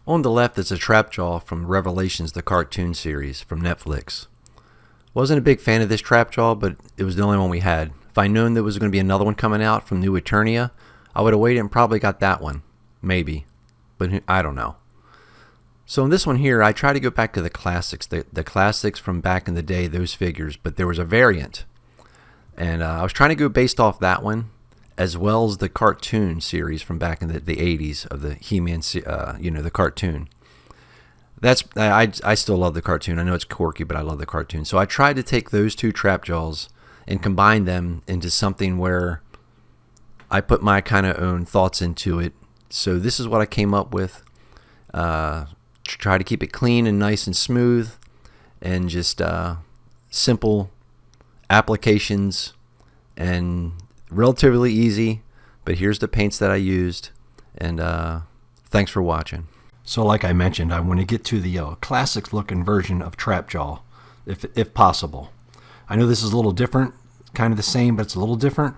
On the left is a Trapjaw from Revelations, the cartoon series from Netflix. Wasn't a big fan of this Trapjaw, but it was the only one we had. If I'd known there was going to be another one coming out from New Eternia, I would have waited and probably got that one. Maybe. But I don't know. So in this one here, I try to go back to the classics, the classics from back in the day, those figures, but there was a variant. And I was trying to go based off that one, as well as the cartoon series from back in the 80s of the He-Man, the cartoon. I still love the cartoon. I know it's quirky, but I love the cartoon. So I tried to take those two Trapjaws and combine them into something where I put my kind of own thoughts into it. So this is what I came up with. Try to keep it clean and nice and smooth, and just simple applications and relatively easy. But here's the paints that I used, and thanks for watching. So like I mentioned, I want to get to the classic looking version of Trapjaw, if possible. I know this is a little different, kind of the same, but it's a little different.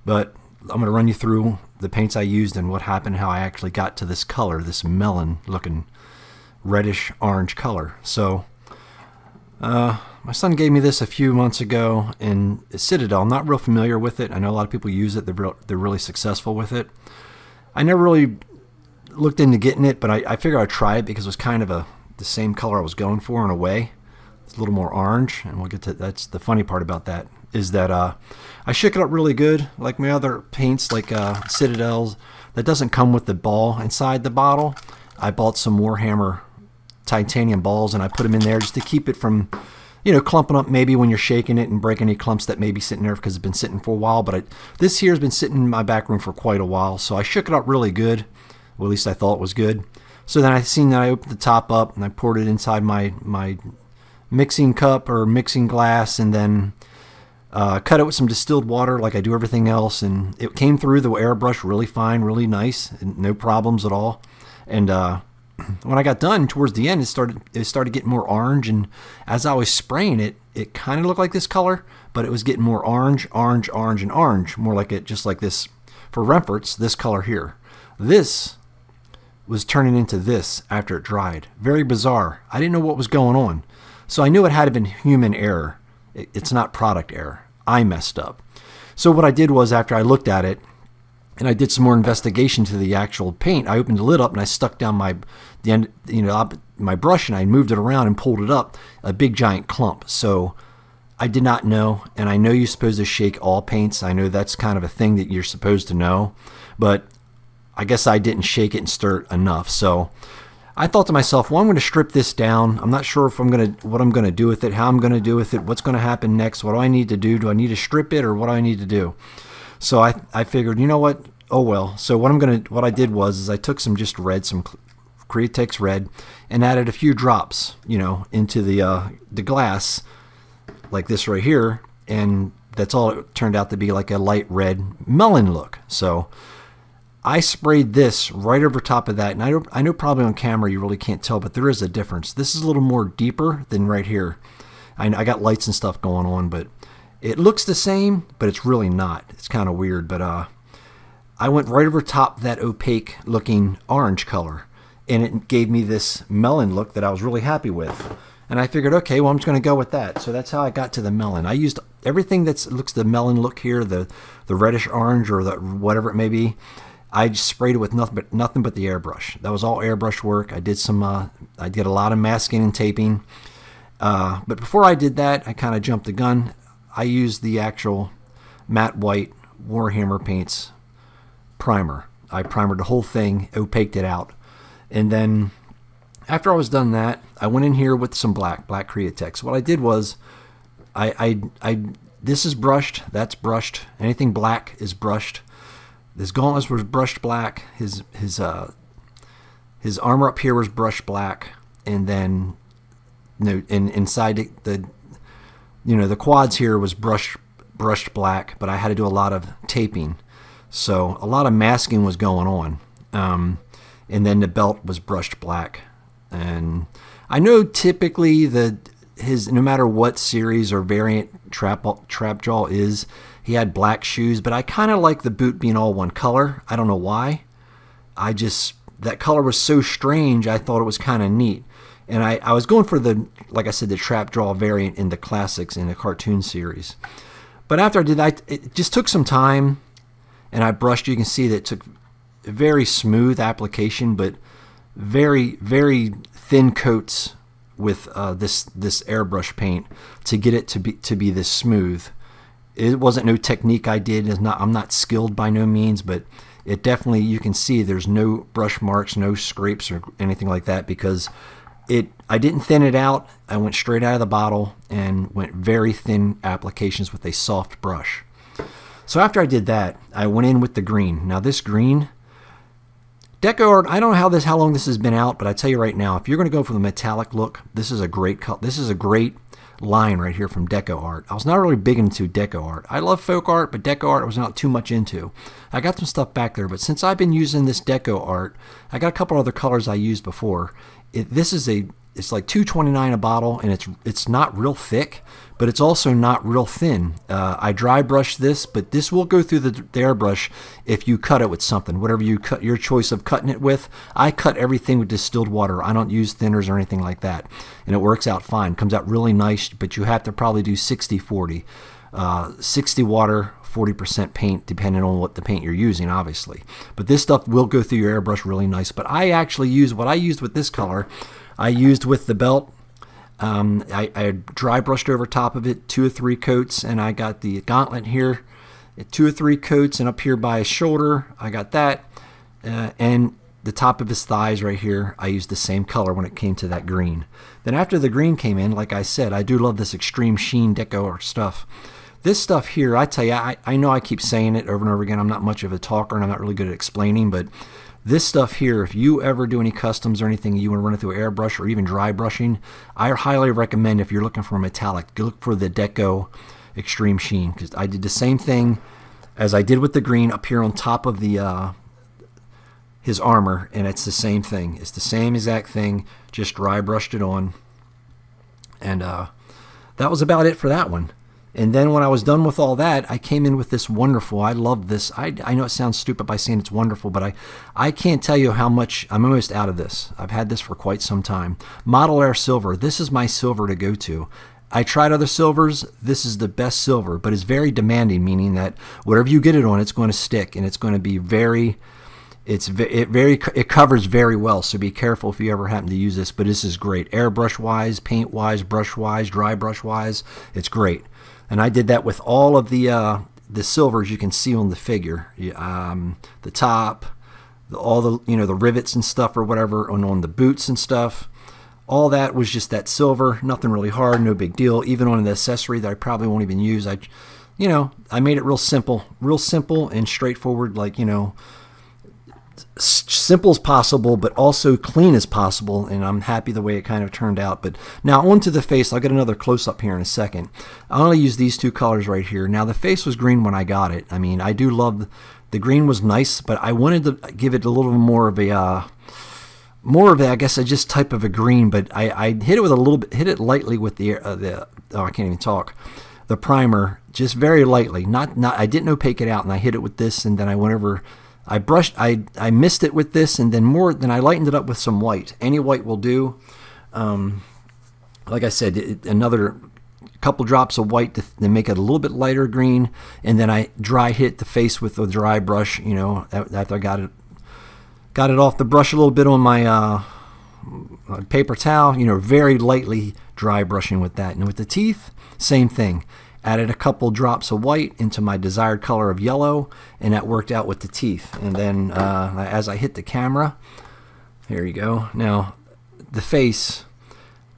But I'm going to run you through the paints I used and what happened, how I actually got to this color, this melon looking reddish orange color. So my son gave me this a few months ago in Citadel. I'm not real familiar with it. I know a lot of people use it. They're really successful with it. I never really looked into getting it, but I figured I'd try it because it was kind of the same color I was going for in a way. It's a little more orange, and we'll get to that's the funny part about that is that I shook it up really good, like my other paints, like Citadels. That doesn't come with the ball inside the bottle. I bought some Warhammer titanium balls, and I put them in there just to keep it from, clumping up maybe when you're shaking it and breaking any clumps that may be sitting there because it's been sitting for a while. But this here has been sitting in my back room for quite a while, so I shook it up really good. Well, at least I thought it was good. So then I opened the top up and I poured it inside my mixing cup or mixing glass, and then cut it with some distilled water like I do everything else, and it came through the airbrush really fine, really nice, and no problems at all. And when I got done towards the end, it started getting more orange, and as I was spraying it, it kind of looked like this color, but it was getting more orange, orange, orange, and orange, more like it just like this. For reference, this color here, this was turning into this after it dried. Very bizarre. I didn't know what was going on, so I knew it had been human error. It's not product error. I messed up. So what I did was, after I looked at it and I did some more investigation to the actual paint, I opened the lid up and I stuck down my brush, and I moved it around and pulled it up, a big giant clump. So I did not know, and I know you're supposed to shake all paints. I know that's kind of a thing that you're supposed to know, but I guess I didn't shake it and stir it enough. So I thought to myself, well, I'm going to strip this down. I'm not sure what I'm going to do with it, how I'm going to do with it, what's going to happen next, what do I need to do? Do I need to strip it, or what do I need to do? So I figured, you know what? Oh well. So what I did was I took some just red, some Createx red, and added a few drops, into the glass, like this right here, and that's all it turned out to be, like a light red melon look. So I sprayed this right over top of that, and I know probably on camera you really can't tell, but there is a difference. This is a little more deeper than right here. I got lights and stuff going on, but it looks the same, but it's really not. It's kind of weird, but I went right over top that opaque looking orange color, and it gave me this melon look that I was really happy with. And I figured, okay, well, I'm just going to go with that. So that's how I got to the melon. I used everything that looks the melon look here, the reddish orange or the whatever it may be. I just sprayed it with nothing but the airbrush. That was all airbrush work. I did a lot of masking and taping. But before I did that, I kind of jumped the gun. I used the actual matte white Warhammer Paints primer. I primered the whole thing, opaqued it out. And then after I was done that, I went in here with some black Createx. What I did was this is brushed, that's brushed. Anything black is brushed. This gauntlet was brushed black. His armor up here was brushed black, and then inside the quads here was brushed black. But I had to do a lot of taping, so a lot of masking was going on. And then the belt was brushed black. And I know typically no matter what series or variant Trapjaw is, he had black shoes, but I kind of like the boot being all one color. I don't know why. I just that color was so strange, I thought it was kind of neat. And I was going for the, like I said, the trap draw variant in the classics in the cartoon series. But after I did that, it just took some time, and I brushed. You can see that it took a very smooth application, but very, very thin coats with this airbrush paint to get it to be this smooth. It wasn't no technique I did. I'm not skilled by no means, but it definitely, you can see there's no brush marks, no scrapes or anything like that, because I didn't thin it out. I went straight out of the bottle and went very thin applications with a soft brush. So after I did that, I went in with the green. Now this green, DecoArt, I don't know how long this has been out, but I tell you right now, if you're going to go for the metallic look, this is a great color. This is a great line right here from DecoArt. I was not really big into DecoArt. I love folk art, but DecoArt I was not too much into. I got some stuff back there, but since I've been using this DecoArt, I got a couple other colors I used before. It's like $2.29 a bottle, and it's not real thick, but it's also not real thin. I dry brush this, but this will go through the airbrush if you cut it with something, whatever you cut, your choice of cutting it with. I cut everything with distilled water. I don't use thinners or anything like that, and it works out fine. Comes out really nice, but you have to probably do 60-40, 60 water, 40% paint, depending on what the paint you're using, obviously. But this stuff will go through your airbrush really nice. But I actually used what I used with this color. I used with the belt. I dry brushed over top of it 2 or 3 coats, and I got the gauntlet here, 2 or 3 coats, and up here by his shoulder, I got that, and the top of his thighs right here, I used the same color when it came to that green. Then after the green came in, like I said, I do love this extreme sheen deco stuff. This stuff here, I tell you, I know I keep saying it over and over again. I'm not much of a talker, and I'm not really good at explaining, but this stuff here, if you ever do any customs or anything, you want to run it through airbrush or even dry brushing, I highly recommend, if you're looking for a metallic, look for the Deco Extreme Sheen, because I did the same thing as I did with the green up here on top of the his armor, and it's the same thing. It's the same exact thing, just dry brushed it on, and that was about it for that one. And then when I was done with all that, I came in with this wonderful, I love this. I know it sounds stupid by saying it's wonderful, but I can't tell you how much, I'm almost out of this. I've had this for quite some time. Model Air Silver, this is my silver to go to. I tried other silvers, this is the best silver, but it's very demanding, meaning that whatever you get it on, it's going to stick, and it's going to be it covers very well, so be careful if you ever happen to use this, but this is great. Airbrush wise, paint wise, brush wise, dry brush wise, it's great. And I did that with all of the silvers you can see on the figure, the top, all the the rivets and stuff or whatever on the boots and stuff. All that was just that silver, nothing really hard, no big deal. Even on the accessory that I probably won't even use, I made it real simple and straightforward, like simple as possible, but also clean as possible, and I'm happy the way it kind of turned out. But now onto the face. I'll get another close-up here in a second. I only use these 2 colors right here. Now the face was green when I got it. I mean, I do love the green was nice, but I wanted to give it a little more of a I guess just type of a green. But I hit it with a little bit, hit it lightly with the I can't even talk. The primer, just very lightly. Not I didn't opaque it out, and I hit it with this, and then I went over. I missed it with this, and then I lightened it up with some white. Any white will do. Like I said, another couple drops of white to make it a little bit lighter green, and then I dry hit the face with a dry brush. After I got it off the brush a little bit on my paper towel. Very lightly dry brushing with that, and with the teeth, same thing. Added a couple drops of white into my desired color of yellow, and that worked out with the teeth. And then as I hit the camera, here you go. Now, the face.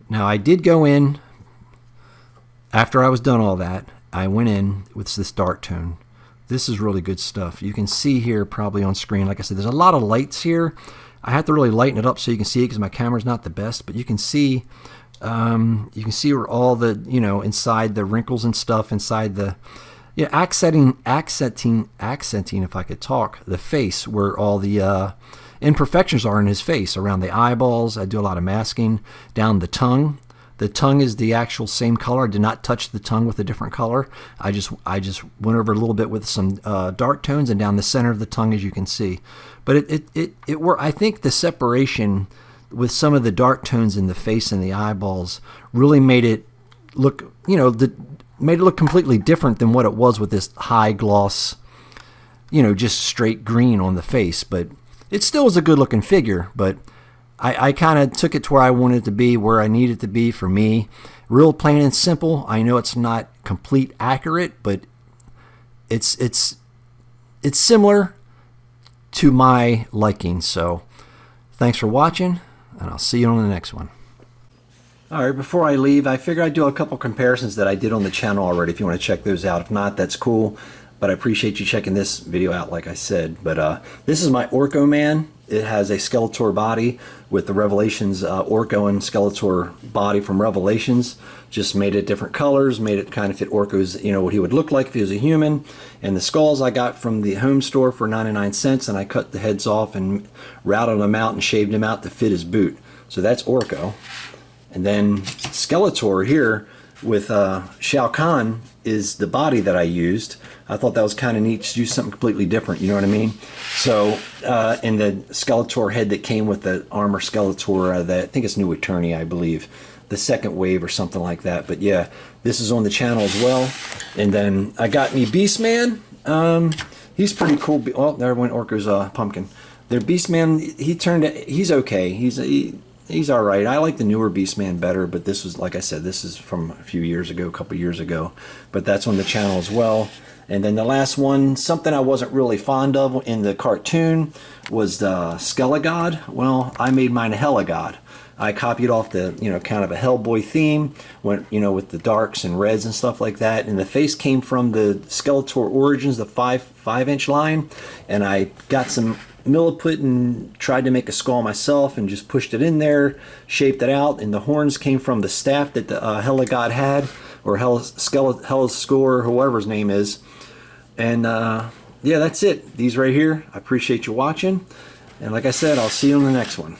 Now, I did go in, after I was done all that, I went in with this dark tone. This is really good stuff. You can see here probably on screen, like I said, there's a lot of lights here. I have to really lighten it up so you can see it because my camera's not the best, but you can see where all the inside the wrinkles and stuff inside the accenting if I could talk, the face, where all the imperfections are in his face, around the eyeballs. I do a lot of masking down the tongue. The tongue is the actual same color. I did not touch the tongue with a different color. I just went over a little bit with some dark tones and down the center of the tongue, as you can see. But it were, I think the separation with some of the dark tones in the face and the eyeballs really made it look, made it look completely different than what it was with this high gloss, just straight green on the face. But it still was a good looking figure, but I kind of took it to where I wanted it to be, where I needed it to be for me. Real plain and simple. I know it's not complete accurate, but it's similar to my liking. So thanks for watching, and I'll see you on the next one. All right, before I leave, I figure I'd do a couple comparisons that I did on the channel already. If you want to check those out. If not, that's cool. But I appreciate you checking this video out, like I said. But this is my Orko Man. It has a Skeletor body with the Revelations Orko and Skeletor body from Revelations. Just made it different colors, made it kind of fit Orko's, what he would look like if he was a human. And the skulls I got from the home store for 99 cents, and I cut the heads off and routed them out and shaved them out to fit his boot. So that's Orko. And then Skeletor here with Shao Kahn is the body that I used. I thought that was kind of neat to do something completely different, you know what I mean? So, and the Skeletor head that came with the armor Skeletor, I think it's New Eternia, I believe. The second wave or something like that. But yeah, this is on the channel as well. And then I got me Beastman. He's pretty cool. Oh, there went Orko's pumpkin. Their Beastman, he's okay. He's all right. I like the newer Beastman better, but this was, like I said, this is from a few years ago, a couple years ago. But that's on the channel as well. And then the last one, something I wasn't really fond of in the cartoon was the Skelegod. Well, I made mine a Heligod. I copied off the, kind of a Hellboy theme, went, with the darks and reds and stuff like that. And the face came from the Skeletor Origins, the 5-inch line. And I got some milliput and tried to make a skull myself and just pushed it in there, shaped it out. And the horns came from the staff that the Heligod had, or Hellscore, whoever his name is. And yeah, that's it. These right here. I appreciate you watching. And like I said, I'll see you on the next one.